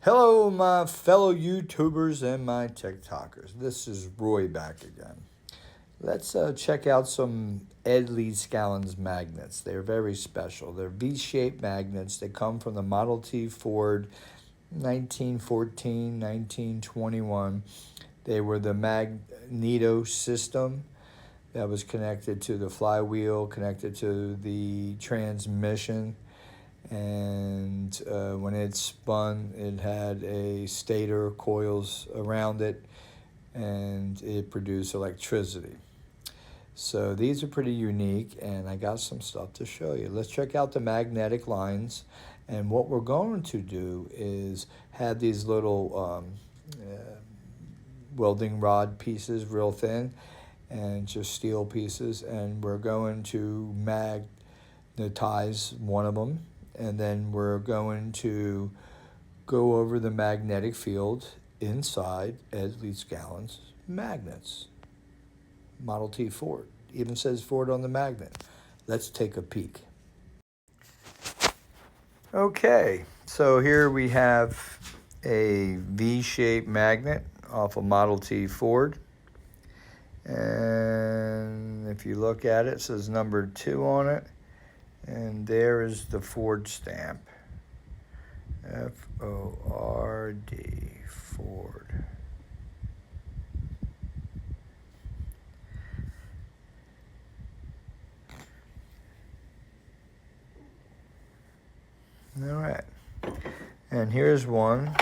Hello, my fellow YouTubers and my TikTokers. This is Roy back again. Let's check out some Ed Lee Scallons magnets. They're very special. They're V-shaped magnets. They come from the Model T Ford 1914, 1921. They were the magneto system that was connected to the flywheel, connected to the transmission. And when it spun, it had a stator coils around it, and it produced electricity. So these are pretty unique, and I got some stuff to show you. Let's check out the magnetic lines. And what we're going to do is have these little welding rod pieces, real thin, and just steel pieces, and we're going to magnetize one of them, and then we're going to go over the magnetic field inside Ed Lee Scallons magnets. Model T Ford. Even says Ford on the magnet. Let's take a peek. Okay, so here we have a V-shaped magnet off a Model T Ford. And if you look at it, it says number 2 on it. And there is the Ford stamp. F-O-R-D, Ford. All right. And here's one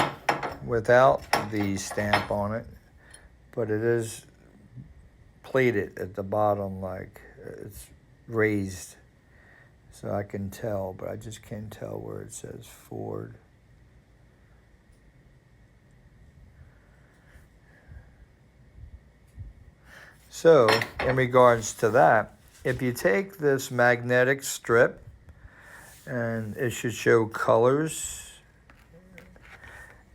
without the stamp on it, but it is plated at the bottom, like it's raised. So I can tell, but I just can't tell where it says Ford. So, in regards to that, if you take this magnetic strip, and it should show colors,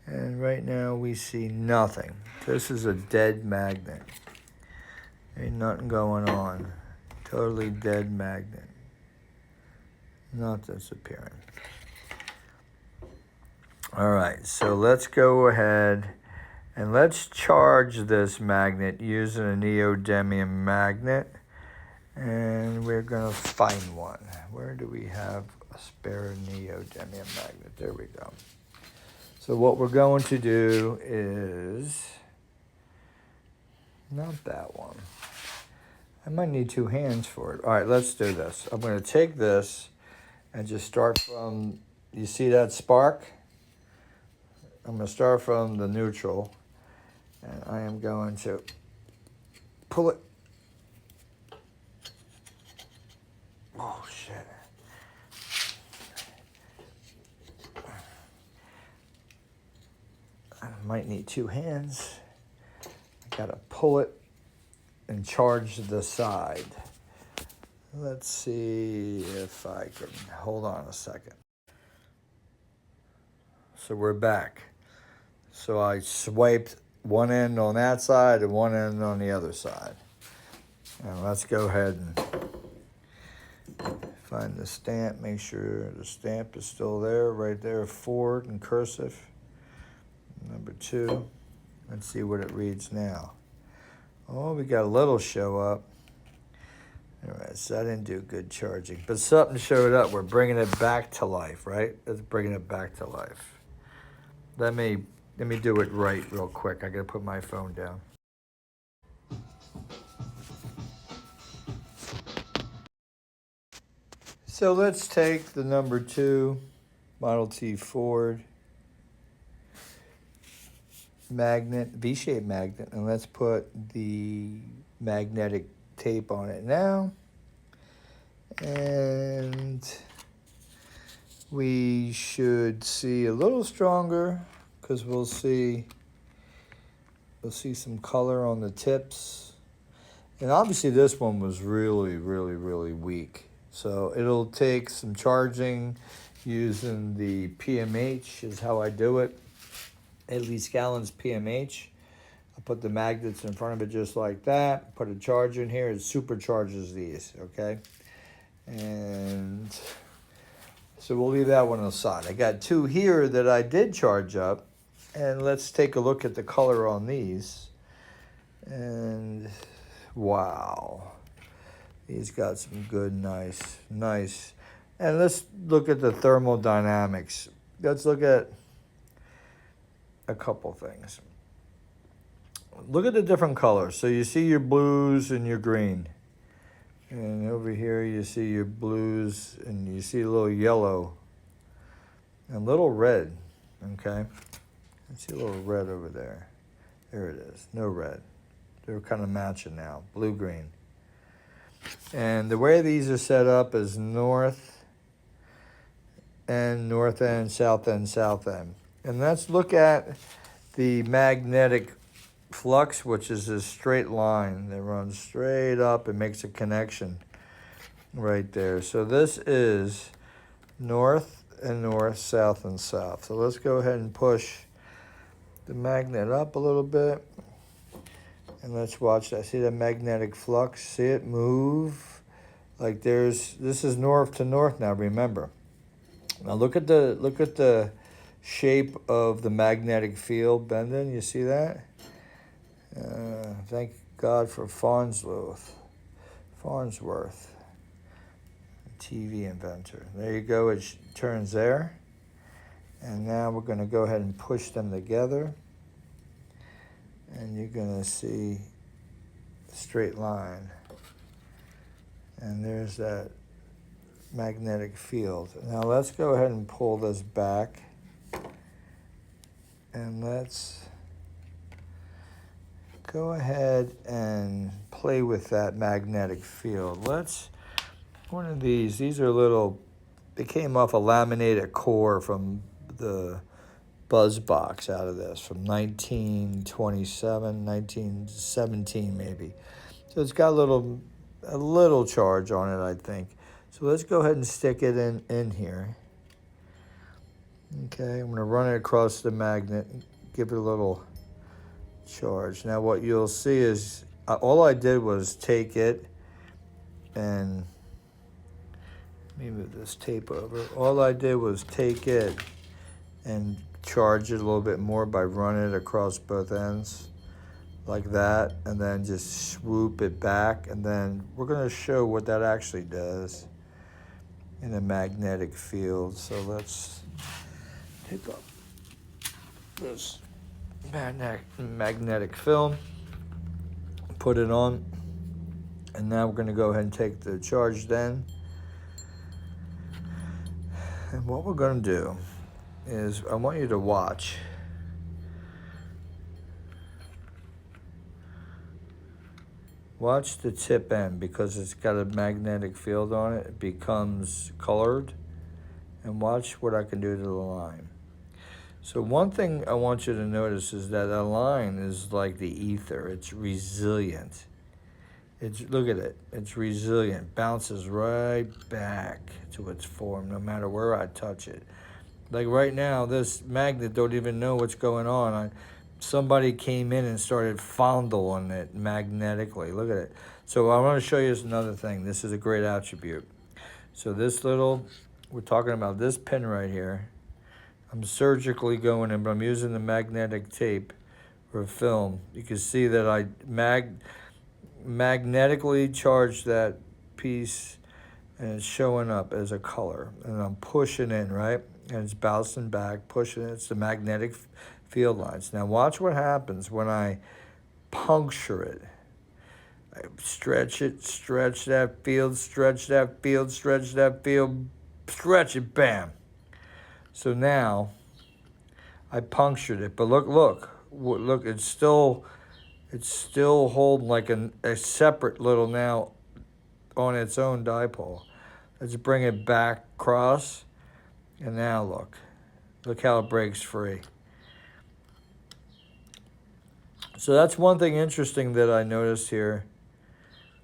and right now we see nothing. This is a dead magnet. Ain't nothing going on. Totally dead magnet. Not disappearing. All right, so let's go ahead and let's charge this magnet using a neodymium magnet. And we're going to find one. Where do we have a spare neodymium magnet? There we go. So what we're going to do is, not that one. I might need 2 hands for it. All right, let's do this. I'm going to take this and just start from, you see that spark? I'm going to start from the neutral, and I am going to pull it. Oh, shit. I might need 2 hands. I got to pull it and charge the side. Let's see if I can, hold on a second. So we're back. So I swiped one end on that side and one end on the other side. And let's go ahead and find the stamp, make sure the stamp is still there, right there, Ford in cursive. Number 2. Let's see what it reads now. Oh, we got a little show up. All right, so I didn't do good charging, but something showed up. We're bringing it back to life, right? Let's bring it back to life. Let me do it right real quick. I gotta put my phone down. So let's take the number 2 Model T Ford magnet, V-shaped magnet, and let's put the magnetic tape on it now. And we should see a little stronger, because we'll see some color on the tips. And obviously this one was really, really, really weak. So it'll take some charging using the PMH is how I do it. Ed Lee Scallons PMH. I put the magnets in front of it just like that. Put a charger in here. It supercharges these, okay? And so we'll leave that one aside. I got 2 here that I did charge up. And let's take a look at the color on these. And wow, he's got some good, nice. And let's look at the thermodynamics. Let's look at a couple things. Look at the different colors. So you see your blues and your green. And over here you see your blues and you see a little yellow and a little red, okay? I see a little red over there. There it is, no red. They're kind of matching now, blue-green. And the way these are set up is north end, south end, south end. And let's look at the magnetic flux, which is a straight line that runs straight up and makes a connection right there. So this is north and north, south and south. So let's go ahead and push the magnet up a little bit. And let's watch that. See the magnetic flux? See it move? Like this is north to north now, remember. Now look at the shape of the magnetic field bending. You see that? Thank God for Farnsworth, TV inventor. There you go, it turns there. And now we're going to go ahead and push them together. And you're going to see a straight line. And there's that magnetic field. Now let's go ahead and pull this back. And let's go ahead and play with that magnetic field. One of these are little, they came off a laminated core from the Buzz box out of this from 1927, 1917 maybe. So it's got a little charge on it, I think. So let's go ahead and stick it in here. Okay, I'm gonna run it across the magnet and give it a little charge. Now what you'll see is, all I did was take it and, let me move this tape over. All I did was take it and charge it a little bit more by running it across both ends like that, and then just swoop it back, and then we're going to show what that actually does in a magnetic field. So let's pick up this magnetic film, put it on, and now we're going to go ahead and take the charge then. And what we're going to do is, I want you to watch. Watch the tip end, because it's got a magnetic field on it. It becomes colored. And watch what I can do to the line. So one thing I want you to notice is that a line is like the ether. It's resilient. Look at it. It's resilient. Bounces right back to its form no matter where I touch it. Like right now, this magnet don't even know what's going on. Somebody came in and started fondling it magnetically. Look at it. So I want to show you another thing. This is a great attribute. So we're talking about this pin right here. I'm surgically going in, but I'm using the magnetic tape or film. You can see that I magnetically charged that piece, and it's showing up as a color. And I'm pushing in, right? And it's bouncing back, pushing it. It's the magnetic field lines. Now watch what happens when I puncture it. I stretch it, stretch that field, stretch that field, stretch that field, stretch it, bam. So now I punctured it, but look, it's still holding like a separate little now on its own dipole. Let's bring it back across, and now look how it breaks free. So that's one thing interesting that I noticed here,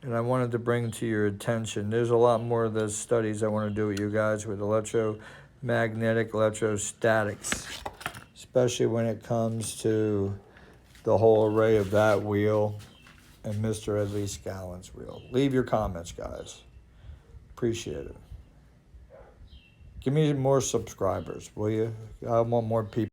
and I wanted to bring to your attention. There's a lot more of those studies I want to do with you guys with electromagnetic, electrostatics, especially when it comes to the whole array of that wheel and Mr. Ed Lee Scallon's wheel. Leave your comments, guys. Appreciate it. Give me more subscribers, will you? I want more people.